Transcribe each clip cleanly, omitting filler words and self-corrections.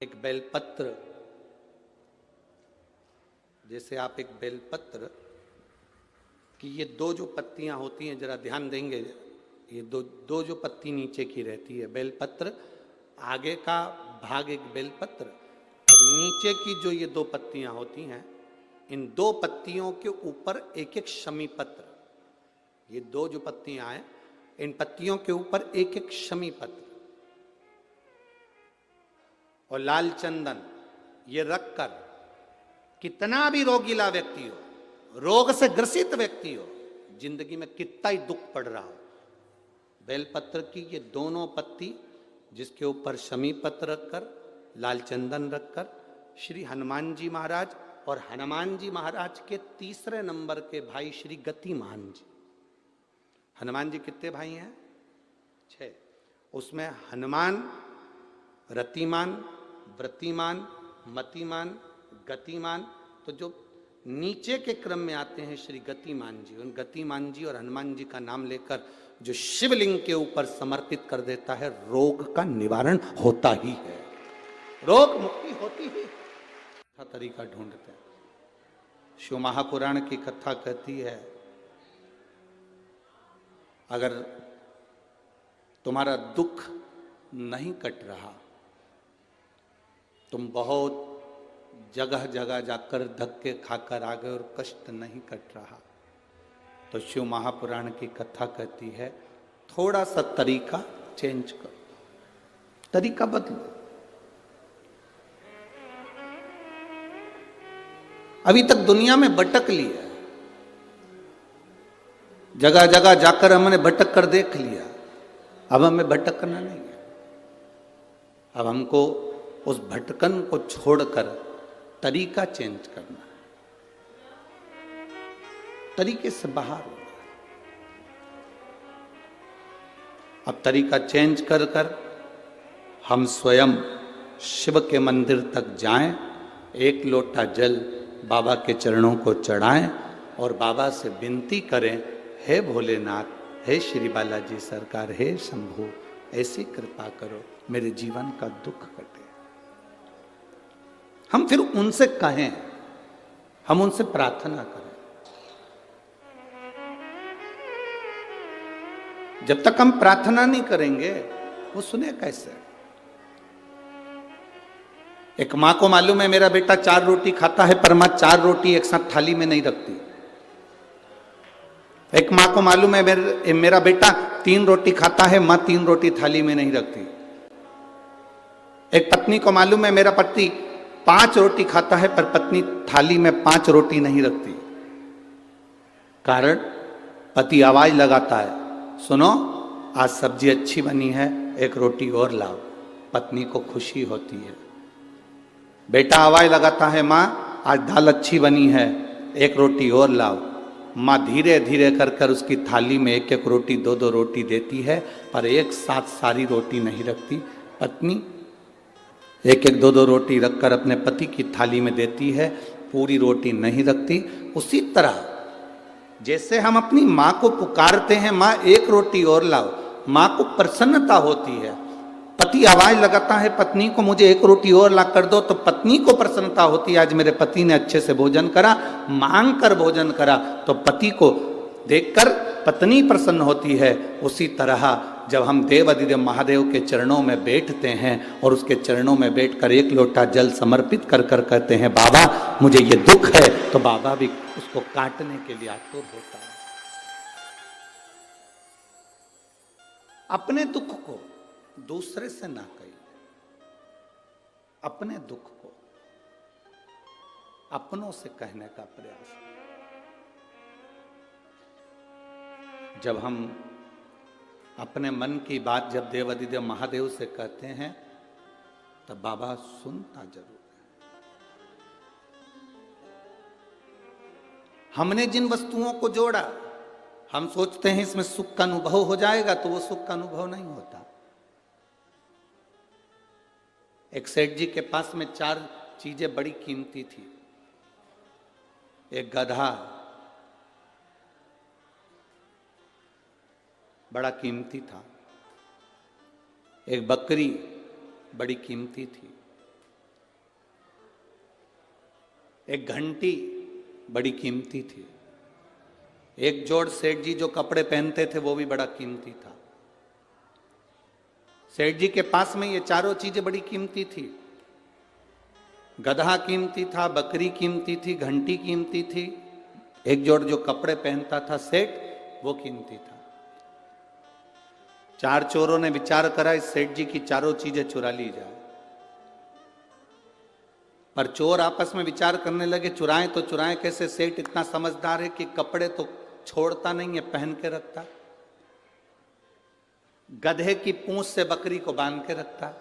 एक बेलपत्र, जैसे आप एक बेलपत्र की ये दो जो पत्तियां होती हैं, जरा ध्यान देंगे, ये दो जो पत्ती नीचे की रहती है बेलपत्र, आगे का भाग एक बेलपत्र और नीचे की जो ये दो पत्तियां होती हैं, इन दो पत्तियों के ऊपर एक एक शमी पत्र, ये दो जो पत्तियां हैं इन पत्तियों के ऊपर एक एक शमी पत्र और लाल चंदन ये रखकर कितना भी रोगीला व्यक्ति हो, रोग से ग्रसित व्यक्ति हो, जिंदगी में कितना ही दुख पड़ रहा हो, बेलपत्र की ये दोनों पत्ती जिसके ऊपर शमी पत्र रखकर लाल चंदन रखकर श्री हनुमान जी महाराज और हनुमान जी महाराज के तीसरे नंबर के भाई श्री गतिमान जी, हनुमान जी कितने भाई हैं? 6। उसमें हनुमान, रतिमान, व्रतिमान, मतिमान, गतिमान, तो जो नीचे के क्रम में आते हैं श्री गतिमान जी, उन गतिमान जी और हनुमान जी का नाम लेकर जो शिवलिंग के ऊपर समर्पित कर देता है, रोग का निवारण होता ही है, रोग मुक्ति होती ही है। तरीका ढूंढते हैं। शिव महापुराण की कथा कहती है, अगर तुम्हारा दुख नहीं कट रहा, तुम बहुत जगह जगह जाकर धक्के खाकर आ गए और कष्ट नहीं कट रहा, तो शिव महापुराण की कथा कहती है थोड़ा सा तरीका चेंज करो, तरीका बदलो। अभी तक दुनिया में भटक लिया, जगह जगह जाकर हमने भटक कर देख लिया, अब हमें भटकना नहीं है, अब हमको उस भटकन को छोड़कर तरीका चेंज करना है, तरीके से बाहर होना है। अब तरीका चेंज कर कर हम स्वयं शिव के मंदिर तक जाएं, एक लोटा जल बाबा के चरणों को चढ़ाएं और बाबा से विनती करें, हे भोलेनाथ, हे श्री बालाजी सरकार, हे शंभू, ऐसी कृपा करो मेरे जीवन का दुख कटे। हम फिर उनसे कहें, हम उनसे प्रार्थना करें। जब तक हम प्रार्थना नहीं करेंगे वो सुने कैसे? एक मां को मालूम है मेरा बेटा 4 रोटी खाता है, पर मां 4 रोटी एक साथ थाली में नहीं रखती। एक मां को मालूम है मेरा बेटा 3 रोटी खाता है, मां 3 रोटी थाली में नहीं रखती। एक पत्नी को मालूम है मेरा पति 5 रोटी खाता है, पर पत्नी थाली में 5 रोटी नहीं रखती। कारण पति आवाज लगाता है, सुनो आज सब्जी अच्छी बनी है, एक रोटी और लाओ, पत्नी को खुशी होती है। बेटा आवाज लगाता है, मां आज दाल अच्छी बनी है, एक रोटी और लाओ, मां धीरे धीरे कर कर उसकी थाली में एक एक रोटी 2-2 रोटी देती है, पर एक साथ सारी रोटी नहीं रखती। पत्नी एक एक 2-2 रोटी रखकर अपने पति की थाली में देती है, पूरी रोटी नहीं रखती। उसी तरह जैसे हम अपनी माँ को पुकारते हैं, माँ एक रोटी और लाओ, माँ को प्रसन्नता होती है। पति आवाज लगाता है पत्नी को, मुझे एक रोटी और ला कर दो, तो पत्नी को प्रसन्नता होती है, आज मेरे पति ने अच्छे से भोजन करा, मांग कर भोजन करा, तो पति को देखकर पत्नी प्रसन्न होती है। उसी तरह जब हम देव अधिदेव महादेव के चरणों में बैठते हैं और उसके चरणों में बैठकर एक लोटा जल समर्पित कर कर कहते हैं, बाबा मुझे ये दुख है, तो बाबा भी उसको काटने के लिए आतुर होता है। अपने दुख को दूसरे से ना कहिए, अपने दुख को अपनों से कहने का प्रयास। जब हम अपने मन की बात जब देव अधिदेव महादेव से कहते हैं, तब बाबा सुनता जरूर है। हमने जिन वस्तुओं को जोड़ा, हम सोचते हैं इसमें सुख का अनुभव हो जाएगा, तो वो सुख का अनुभव नहीं होता। एक सेठ जी के पास में 4 चीजें बड़ी कीमती थी। एक गधा बड़ा कीमती था, एक बकरी बड़ी कीमती थी, एक घंटी बड़ी कीमती थी, एक जोड़ सेठ जी जो कपड़े पहनते थे वो भी बड़ा कीमती था। सेठ जी के पास में ये चारों चीजें बड़ी कीमती थी। गधा कीमती था, बकरी कीमती थी, घंटी कीमती थी, एक जोड़ जो कपड़े पहनता था सेठ वो कीमती था। चार चोरों ने विचार करा इस सेठ जी की चारों चीजें चुरा ली जाए। पर चोर आपस में विचार करने लगे चुराएं तो चुराएं कैसे। सेठ इतना समझदार है कि कपड़े तो छोड़ता नहीं है, पहन के रखता, गधे की पूंछ से बकरी को बांध के रखता,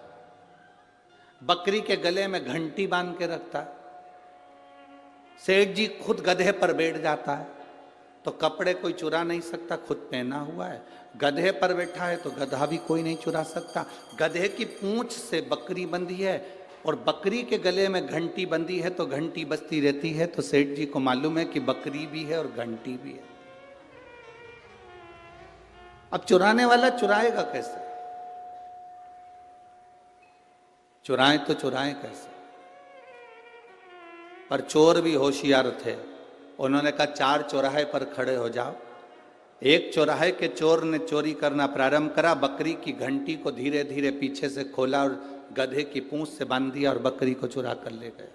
बकरी के गले में घंटी बांध के रखता। सेठ जी खुद गधे पर बैठ जाता है तो कपड़े कोई चुरा नहीं सकता, खुद पहना हुआ है। गधे पर बैठा है तो गधा भी कोई नहीं चुरा सकता। गधे की पूंछ से बकरी बंधी है और बकरी के गले में घंटी बंधी है तो घंटी बजती रहती है। तो सेठ जी को मालूम है कि बकरी भी है और घंटी भी है। अब चुराने वाला चुराएगा कैसे? चुराएं तो चुराएं कैसे? पर चोर भी होशियार थे। उन्होंने कहा चार चौराहे पर खड़े हो जाओ। एक चौराहे के चोर ने चोरी करना प्रारंभ करा, बकरी की घंटी को धीरे धीरे पीछे से खोला और गधे की पूंछ से बांध दिया और बकरी को चुरा कर ले गए।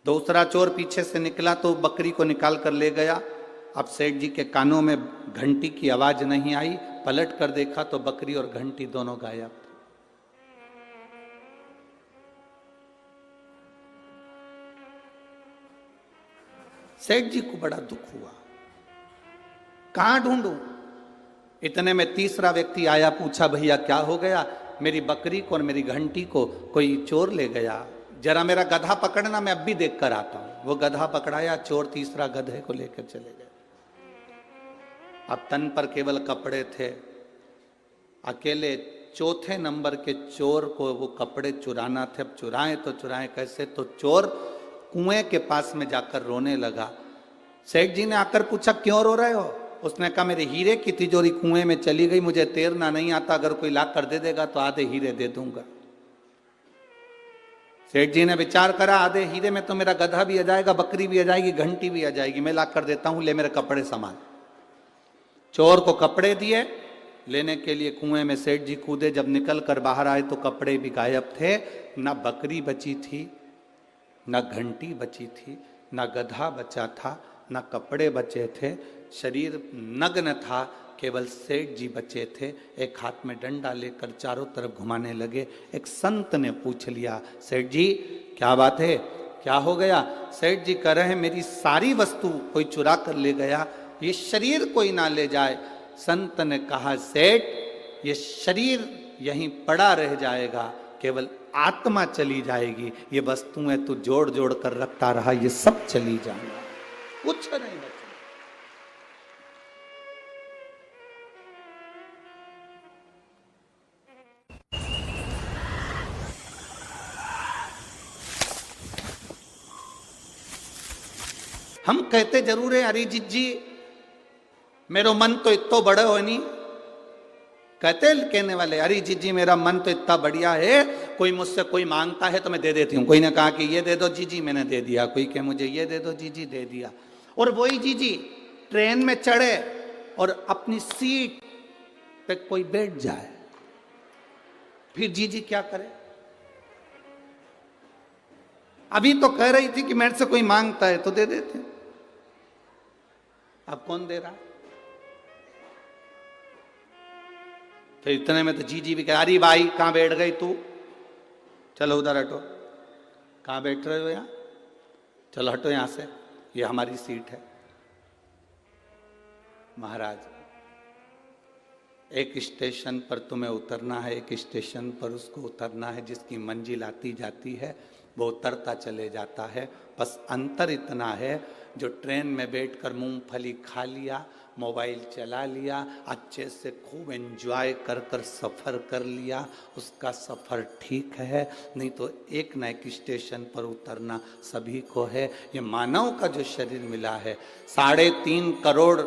दूसरा चोर पीछे से निकला तो बकरी को निकाल कर ले गया। अब सेठ जी के कानों में घंटी की आवाज नहीं आई, पलट कर देखा तो बकरी और घंटी दोनों गायब। सेठ जी को बड़ा दुख हुआ, कहां ढूंढूं? इतने में तीसरा व्यक्ति आया, पूछा भैया क्या हो गया? मेरी बकरी को और मेरी घंटी को कोई चोर ले गया, जरा मेरा गधा पकड़ना, मैं अब भी देख कर आता हूं। वो गधा पकड़ाया, चोर तीसरा गधे को लेकर चले गए। अब तन पर केवल कपड़े थे। अकेले चौथे नंबर के चोर को वो कपड़े चुराना थे। अब चुराएं तो चुराएं कैसे? तो चोर कुएं के पास में जाकर रोने लगा। सेठ जी ने आकर पूछा क्यों रो रहे हो? उसने कहा मेरे हीरे की तिजोरी कुएं में चली गई, मुझे तैरना नहीं आता, अगर कोई ला कर दे देगा तो आधे हीरे दे दूंगा। सेठ जी ने विचार करा आधे हीरे में तो मेरा गधा भी आ जाएगा, बकरी भी आ जाएगी, घंटी भी आ जाएगी, मैं ला कर देता हूं, ले मेरे कपड़े सामान। चोर को कपड़े दिए, लेने के लिए कुएं में सेठ जी कूदे। जब निकल कर बाहर आए तो कपड़े भी गायब थे, ना बकरी बची थी, न घंटी बची थी, न गधा बचा था, न कपड़े बचे थे, शरीर नग्न था, केवल सेठ जी बचे थे। एक हाथ में डंडा लेकर चारों तरफ घुमाने लगे। एक संत ने पूछ लिया सेठ जी क्या बात है, क्या हो गया? सेठ जी कह रहे हैं मेरी सारी वस्तु कोई चुरा कर ले गया, ये शरीर कोई ना ले जाए। संत ने कहा सेठ ये शरीर यहीं पड़ा रह जाएगा, केवल आत्मा चली जाएगी। ये वस्तुएं तू जोड़ जोड़ कर रखता रहा, ये सब चली जाएगा, कुछ नहीं बचा। हम कहते जरूर है अरिजीत जी मेरो मन तो इतना बड़ा हो नहीं, कहते कहने वाले अरिजीत जी मेरा मन तो इतना बढ़िया है, कोई मुझसे कोई मांगता है तो मैं दे देती हूँ। कोई ने कहा कि ये दे दो जी जी, मैंने दे दिया। कोई कहे मुझे ये दे दो जी जी, दे दिया। और वही जी जी ट्रेन में चढ़े और अपनी सीट पे कोई बैठ जाए, फिर जी जी क्या करे? अभी तो कह रही थी कि मेरे से कोई मांगता है तो दे देते, अब कौन दे रहा? फिर इतने में तो जी जी भी कह अरे भाई कहां बैठ गई तू, चलो उधर हटो। कहां बैठ रहे हो? यहां चलो हटो यहां से, ये हमारी सीट है। महाराज एक स्टेशन पर तुम्हें उतरना है, एक स्टेशन पर उसको उतरना है। जिसकी मंजिल आती जाती है वो उतरता चले जाता है। बस अंतर इतना है जो ट्रेन में बैठकर मूंगफली खा लिया, मोबाइल चला लिया, अच्छे से खूब एंजॉय कर कर सफ़र कर लिया, उसका सफ़र ठीक है। नहीं तो एक न एक स्टेशन पर उतरना सभी को है। ये मानव का जो शरीर मिला है, 3.5 करोड़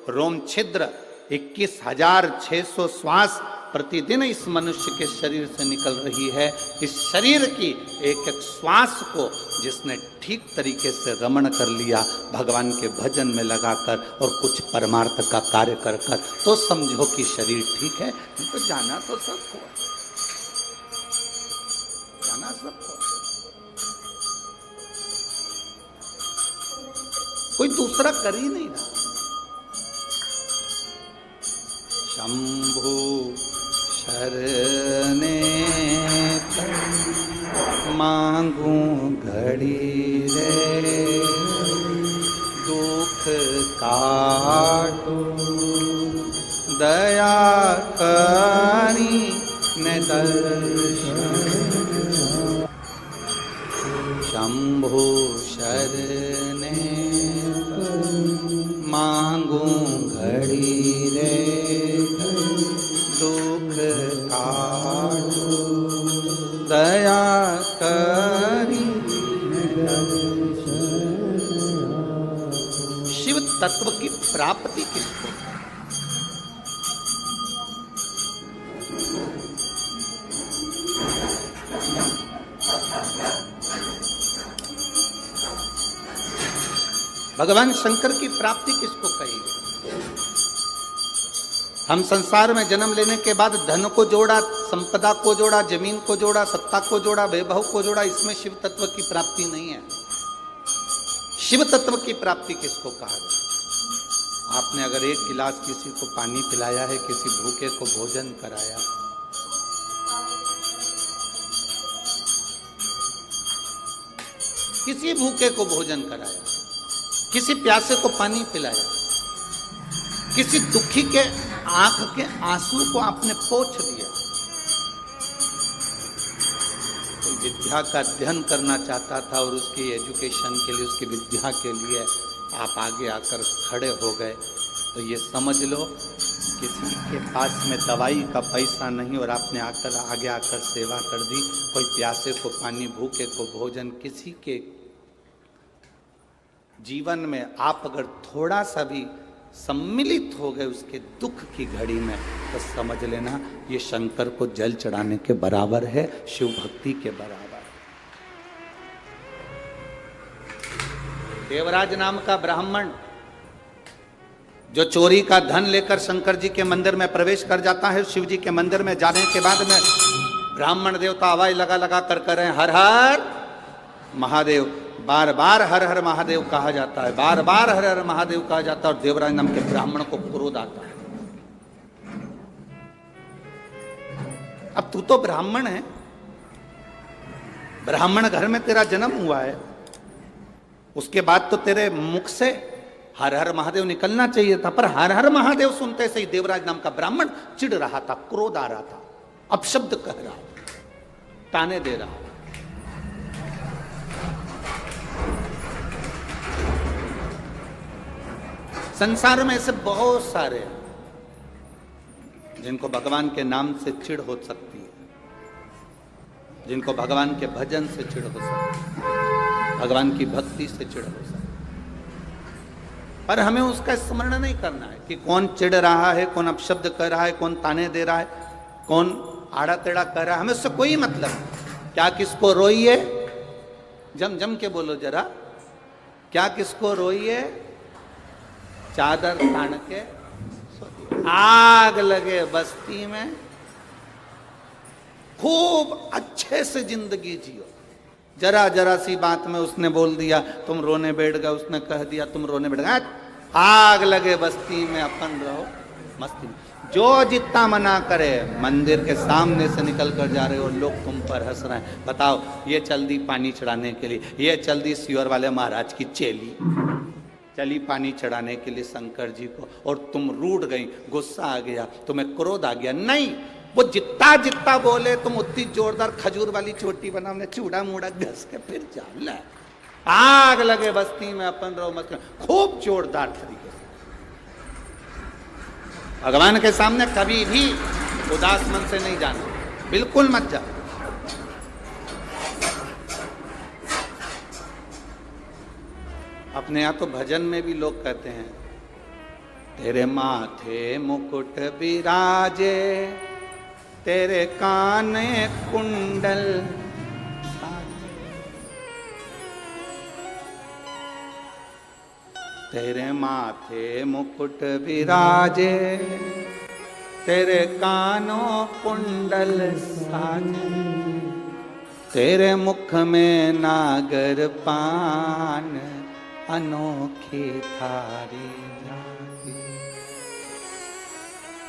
रोम छिद्र, 21,600 श्वास, प्रतिदिन इस मनुष्य के शरीर से निकल रही है। इस शरीर की एक एक श्वास को जिसने ठीक तरीके से रमण कर लिया, भगवान के भजन में लगाकर और कुछ परमार्थ का कार्य कर कर, तो समझो कि शरीर ठीक है। तो जाना तो सबको, जाना सबको, कोई दूसरा कर ही नहीं रहा। शंभु शरणे मांगू घड़ी रे, दुख काटू दया करी ने दर्शन। शंभु शरणे मांगू घड़ी रे, दुख काटू दया करी। शिव तत्व की प्राप्ति किसको? भगवान शंकर की प्राप्ति किसको कही? हम संसार में जन्म लेने के बाद धन को जोड़ा, संपदा को जोड़ा, जमीन को जोड़ा, सत्ता को जोड़ा, वैभव को जोड़ा, इसमें शिव तत्व की प्राप्ति नहीं है। शिव तत्व की प्राप्ति किसको कहा गया? आपने अगर एक गिलास किसी को पानी पिलाया है, किसी भूखे को भोजन कराया, किसी भूखे को भोजन कराया, किसी प्यासे को पानी पिलाया, किसी दुखी के आंख के आंसू को आपने पोंछ दिया, कोई विद्या का अध्ययन करना चाहता था और उसकी एजुकेशन के लिए, उसकी विद्या के लिए आप आगे आकर खड़े हो गए, तो ये समझ लो किसी के पास में दवाई का पैसा नहीं और आपने आकर आगे आकर सेवा कर दी। कोई प्यासे को पानी, भूखे को भोजन, किसी के जीवन में आप अगर थोड़ा सा भी सम्मिलित हो गए उसके दुख की घड़ी में, तो समझ लेना ये शंकर को जल चढ़ाने के बराबर है, शिव भक्ति के बराबर। देवराज नाम का ब्राह्मण जो चोरी का धन लेकर शंकर जी के मंदिर में प्रवेश कर जाता है, शिव जी के मंदिर में जाने के बाद में ब्राह्मण देवता आवाज लगा लगा कर रहे हैं, हर हर महादेव। बार बार हर हर महादेव कहा जाता है, बार बार हर हर महादेव कहा जाता है, और देवराज नाम के ब्राह्मण को क्रोध आता है। अब तू तो ब्राह्मण है, ब्राह्मण घर में तेरा जन्म हुआ है, उसके बाद तो तेरे मुख से हर हर महादेव निकलना चाहिए था, पर हर हर महादेव सुनते से ही देवराज नाम का ब्राह्मण चिढ़ रहा था, क्रोध आ रहा था, अपशब्द कह रहा, ताने दे रहा। संसार में ऐसे बहुत सारे हैं जिनको भगवान के नाम से चिढ़ हो सकती है, जिनको भगवान के भजन से चिढ़ हो सकती है, भगवान की भक्ति से चिढ़ हो सकती है, पर हमें उसका स्मरण नहीं करना है कि कौन चिढ़ रहा है, कौन अपशब्द कर रहा है, कौन ताने दे रहा है, कौन आड़ा टेढ़ा कर रहा है, हमें उससे कोई मतलब नहीं। क्या किसको रोइए, जम जम के बोलो जरा, क्या किसको रोइए, चादर तान के आग लगे बस्ती में, खूब अच्छे से जिंदगी जियो। जरा जरा सी बात में उसने बोल दिया तुम रोने बैठ गए, उसने कह दिया तुम रोने बैठ गए, आग लगे बस्ती में, अपन रहो मस्ती में। जो जितना मना करे, मंदिर के सामने से निकल कर जा रहे हो, लोग तुम पर हंस रहे हैं। बताओ, ये चल दी पानी चढ़ाने के लिए, ये चल दी सियोर वाले महाराज की चेली, चली पानी चढ़ाने के लिए शंकर जी को, और तुम रूठ गई, गुस्सा आ गया, तुम्हें क्रोध आ गया। नहीं, वो जितना जितना बोले तुम उतनी जोरदार खजूर वाली चोटी बना, हमने चूड़ा मूड़ा घस के फिर जान ला, आग लगे बस्ती में, अपन रहो मत, खूब जोरदार तरीके से। भगवान के सामने कभी भी उदास मन से नहीं जाना, बिल्कुल मत जाओ। अपने यहाँ तो भजन में भी लोग कहते हैं, तेरे माथे मुकुट विराजे तेरे काने कुंडल, तेरे माथे मुकुट विराजे, तेरे कानों कुंडल साजे, तेरे मुख में नागर पान, अनोखी थारी झांकी।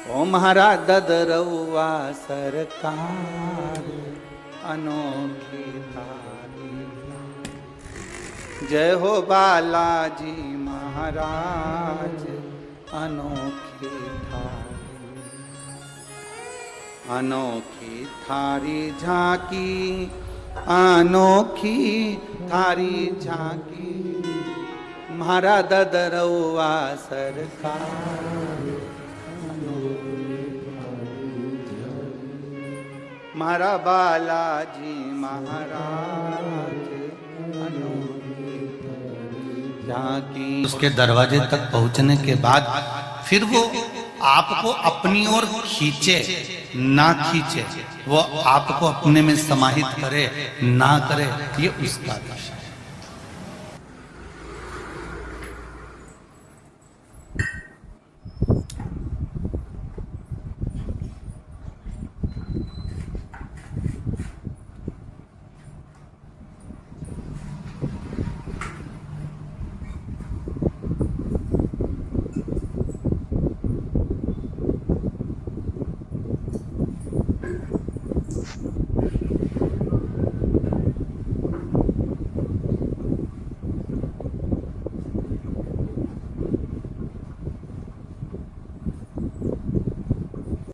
ओ महाराज ददरउआ सरकार, अनोखी थारी झांकी। जय हो बालाजी महाराज, अनोखी थारी, अनोखी थारी झांकी, अनोखी थारी झांकी। महारा ददरउआ सरकार, महारा बालाजी महाराज, अनोखी झांकी। उसके दरवाजे तक पहुंचने के बाद फिर वो आपको अपनी ओर खींचे ना खींचे, वो आपको अपने में समाहित करे ना करे, ये उसका दर्शन।